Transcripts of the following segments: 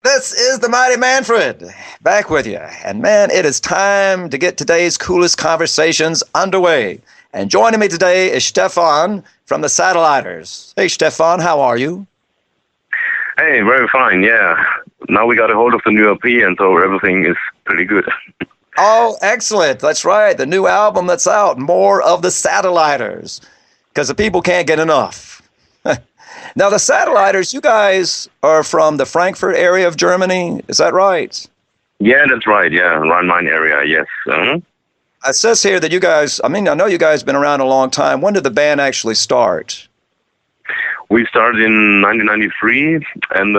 This is the Mighty Manfred, back with you. And man, it is time to get today's coolest conversations underway. And joining me today is Stefan from the Satelliters. Hey, Stefan, how are you? Hey, very fine, yeah. Now we got a hold of the new LP, and so everything is pretty good. Oh, excellent. That's right. The new album that's out, More of the Satelliters, because the people can't get enough. Now, the Satelliters, you guys are from the Frankfurt area of Germany. Is that right? Yeah, that's right. Yeah, Rhine-Main area, yes. It says here that you guys, I know you guys have been around a long time. When did the band actually start? We started in 1993, and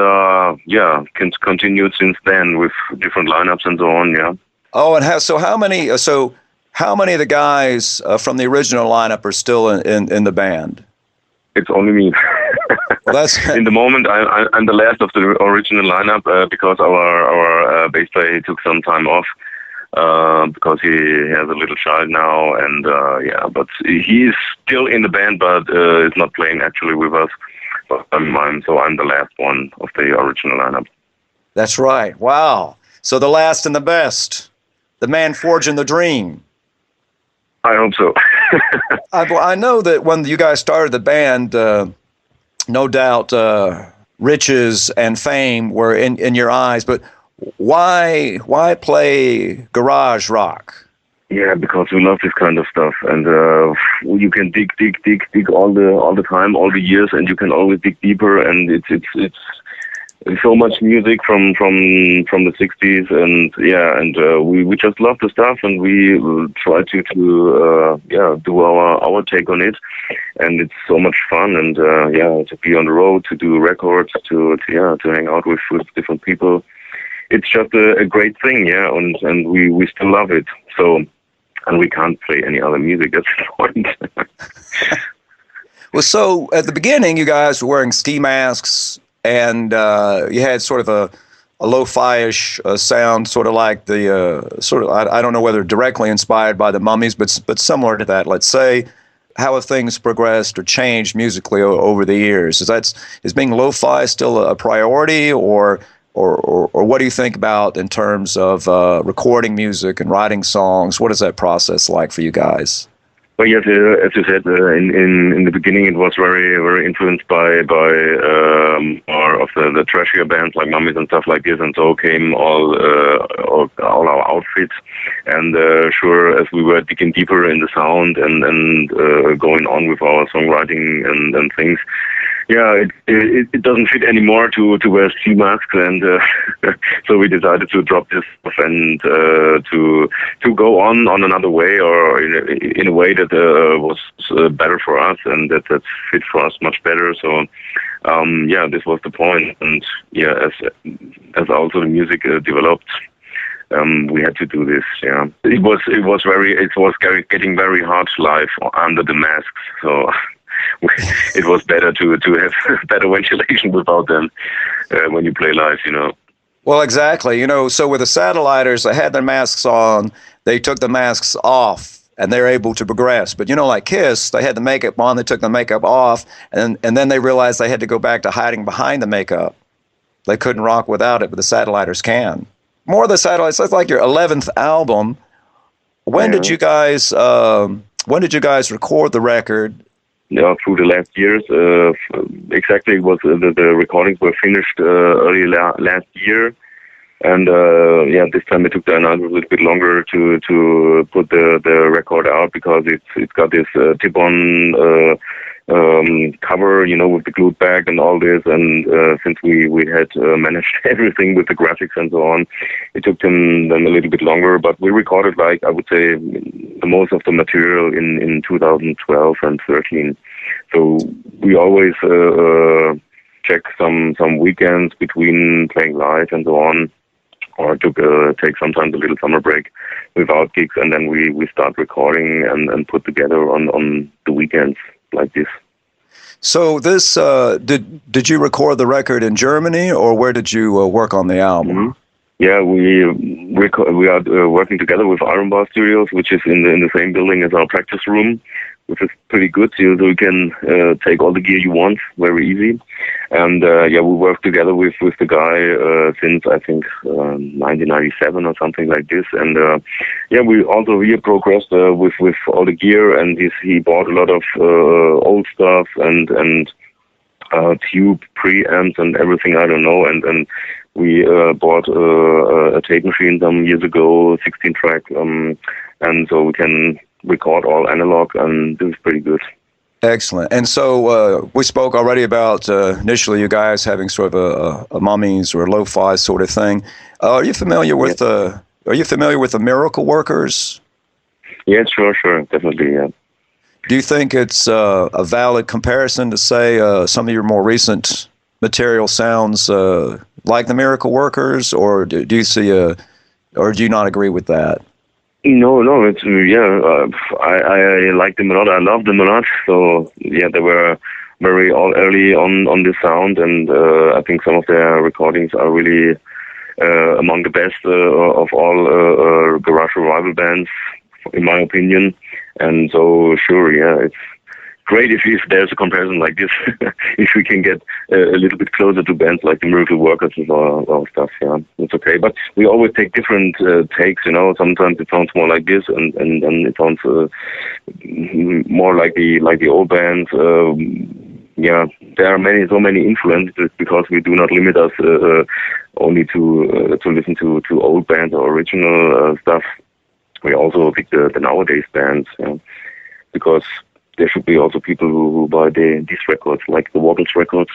continued since then with different lineups and so on, yeah. Oh, and how many of the guys from the original lineup are still in the band? It's only me. Well, that's in the moment, I'm the last of the original lineup because our bass player took some time off because he has a little child now, and but he's still in the band, but is not playing actually with us. So I'm the last one of the original lineup. That's right. Wow. So the last and the best, the man forging the dream. I hope so. I know that when you guys started the band, no doubt riches and fame were in your eyes, but why play garage rock? Yeah, because we love this kind of stuff, and you can dig all the time, all the years, and you can always dig deeper, and it's so much music from the 60s, and we just love the stuff, and we try to do our take on it, and it's so much fun, and to be on the road, to do records, to hang out with different people. It's just a great thing, yeah, and we still love it. So, and we can't play any other music at this point. Well, so at the beginning, you guys were wearing ski masks, and you had sort of a lo-fi-ish sound, sort of like I don't know whether directly inspired by the Mummies, but similar to that. Let's say, how have things progressed or changed musically over the years? Is being lo-fi still a priority, or what do you think about in terms of recording music and writing songs? What is that process like for you guys? Well, yes, as you said, in the beginning, it was very, very influenced by more of the trashier bands like Mummies and stuff like this, and so came all our outfits. And as we were digging deeper in the sound and going on with our songwriting and things, yeah, it doesn't fit anymore to wear ski masks, and so we decided to drop this stuff and to go on another way, or in a way that was better for us and that fit for us much better. So this was the point, and as also the music developed, we had to do this. Yeah, it was getting very hard live under the masks. So. It was better to have better ventilation without them when you play live, Well, exactly. So with the Satelliters, they had their masks on, they took the masks off, and they're able to progress. But, like Kiss, they had the makeup on, they took the makeup off, and then they realized they had to go back to hiding behind the makeup. They couldn't rock without it, but the Satelliters can. More of the Satellites, that's like your 11th album. When did you guys record the record? Yeah, through the last years. Exactly, it was the recordings were finished early last year, and this time it took a little bit longer to put the record out because it's got this tip-on cover, with the glued back and all this, and since we had managed everything with the graphics and so on, it took them a little bit longer, but we recorded, I would say, the most of the material in 2012 and 13. So we always check some weekends between playing live and so on, or take sometimes a little summer break without gigs, and then we start recording and put together on the weekends like this. So this did you record the record in Germany, or where did you work on the album? Mm-hmm. Yeah, we are working together with Iron Bar Studios, which is in the same building as our practice room. which is pretty good. So you can take all the gear you want very easy. And we worked together with the guy since I think 1997 or something like this. And we also progressed with all the gear, and he bought a lot of old stuff and tube preamps and everything, I don't know, and we bought a tape machine some years ago, 16-track, and so we can record all analog, and this is pretty good. Excellent. And so we spoke already about initially you guys having sort of a mummies or a lo-fi sort of thing. Are you familiar with the Miracle Workers? Yeah, sure, definitely, yeah. Do you think it's a valid comparison to say some of your more recent material sounds like the Miracle Workers, or do you see or do you not agree with that? No, it's I like them a lot. I love them a lot. So yeah, they were very early on this sound, and I think some of their recordings are really among the best of all garage revival bands, in my opinion. And so, sure, yeah, it's great if there's a comparison like this, if we can get a little bit closer to bands like the Miracle Workers and all stuff, yeah, it's okay. But we always take different takes, you know. Sometimes it sounds more like this, and it sounds more like the old bands. There are so many influences because we do not limit us only to listen to old bands or original stuff. We also pick the nowadays bands, because there should be also people who buy these records, like the Woggles records.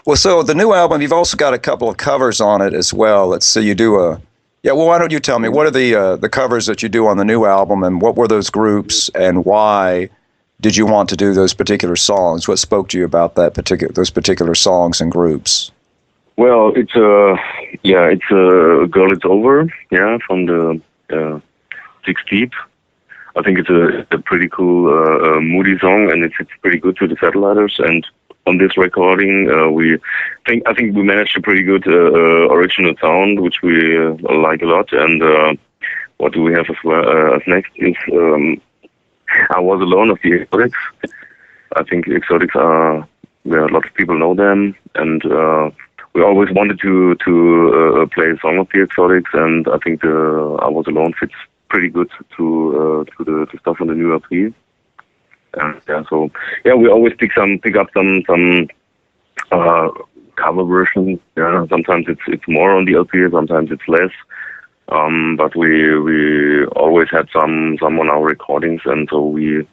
Well, so the new album, you've also got a couple of covers on it as well. Let's see, you do why don't you tell me, what are the covers that you do on the new album, and what were those groups, and why did you want to do those particular songs? What spoke to you about those particular songs and groups? Well, it's Girl It's Over, from the Six Deep. I think it's a pretty cool moody song, and it fits pretty good to the Satelliters. And on this recording, I think we managed a pretty good original sound, which we like a lot. And what do we have as next is I Was Alone of the Exotics. I think Exotics a lot of people know them, and we always wanted to play a song of the Exotics, and I think I Was Alone fits pretty good to the stuff on the new LP. And we always pick up some cover versions. Yeah, sometimes it's more on the LP, sometimes it's less. But we always had some on our recordings, and so we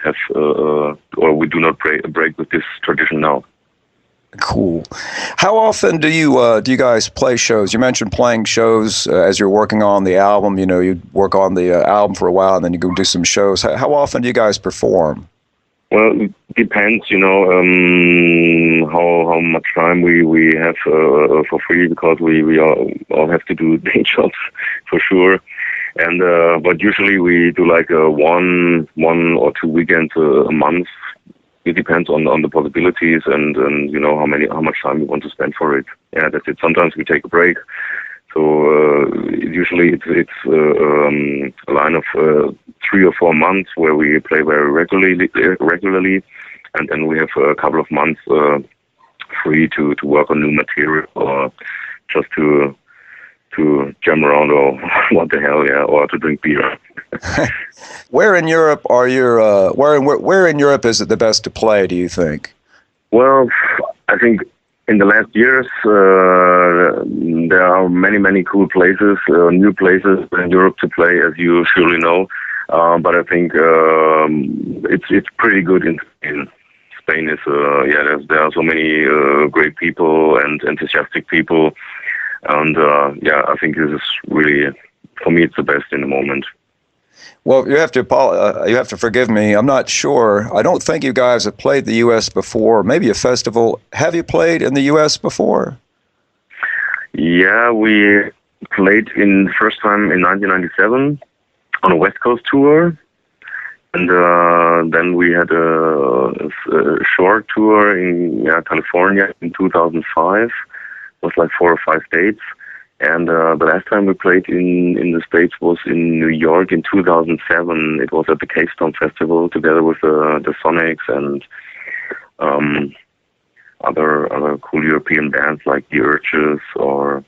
have or we do not break with this tradition now. Cool. How often do you guys play shows? You mentioned playing shows as you're working on the album. You know, you work on the album for a while, and then you go do some shows. How often do you guys perform? Well, it depends, you know, how much time we have for free, because we all have to do day jobs for sure. And but usually we do like one or two weekends a month. It depends on the possibilities and you know how much time we want to spend for it. Yeah, that's it. Sometimes we take a break. So usually it's a line of 3 or 4 months where we play very regularly, and then we have a couple of months free to work on new material or just to jam around or what the hell, or to drink beer. Where in Europe are your where in Europe is it the best to play, do you think? Well, I think in the last years there are many cool places, new places in Europe to play, as you surely know. But I think it's pretty good in Spain. Spain is there are so many great people and enthusiastic people. And I think this is really, for me, it's the best in the moment. Well, you have to forgive me. I'm not sure. I don't think you guys have played the U.S. before. Maybe a festival. Have you played in the U.S. before? Yeah, we played in the first time in 1997 on a West Coast tour, and then we had a short tour in California in 2005. Was like 4 or 5 dates, And the last time we played in the States was in New York in 2007. It was at the Keystone Festival together with the Sonics and other cool European bands like the Urges or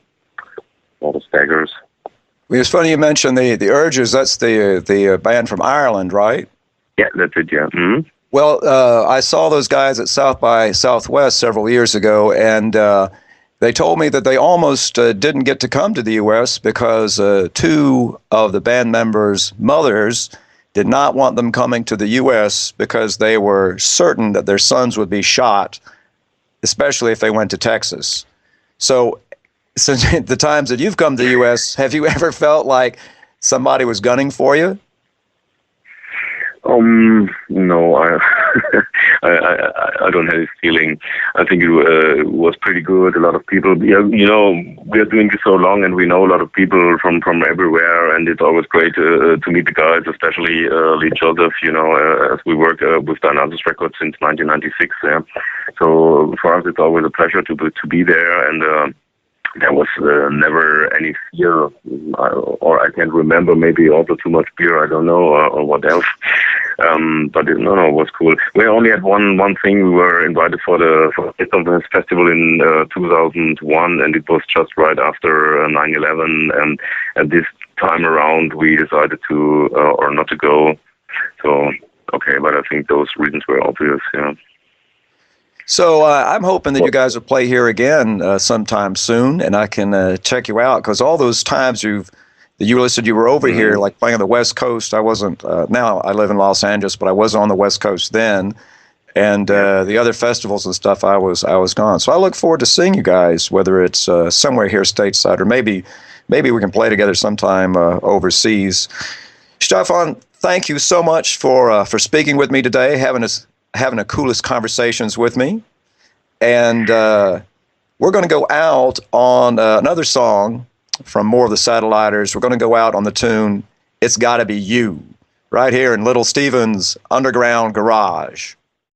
the Staggers. Well, it's funny you mentioned the Urges. That's the band from Ireland, right? Yeah, that's it, yeah. Mm-hmm. Well, I saw those guys at South by Southwest several years ago, and they told me that they almost didn't get to come to the U.S. because two of the band members' mothers did not want them coming to the U.S. because they were certain that their sons would be shot, especially if they went to Texas. So, since the times that you've come to the U.S., have you ever felt like somebody was gunning for you? No, I don't have this feeling. I think it was pretty good. A lot of people, we are doing this so long, and we know a lot of people from everywhere, and it's always great to meet the guys, especially Lee Joseph. As we work with Dionysus Records since 1996. Yeah. So for us, it's always a pleasure to be there, and there was never any fear, or I can't remember, maybe also too much beer, I don't know, or what else. But it was cool. We only had one thing. We were invited for the Festival in 2001, and it was just right after 9/11. And at this time around, we decided to or not to go. So okay, but I think those reasons were obvious. Yeah. So I'm hoping that you guys will play here again sometime soon, and I can check you out, because all those times you listed you were over here, like playing on the West Coast. I wasn't. Now I live in Los Angeles, but I was on the West Coast then, and the other festivals and stuff, I was gone. So I look forward to seeing you guys, whether it's somewhere here stateside, or maybe we can play together sometime overseas. Stefan, thank you so much for speaking with me today, having the coolest conversations with me. And we're going to go out on another song from more of the Satelliters. We're going to go out on the tune It's Gotta Be You, right here in Little Steven's Underground Garage.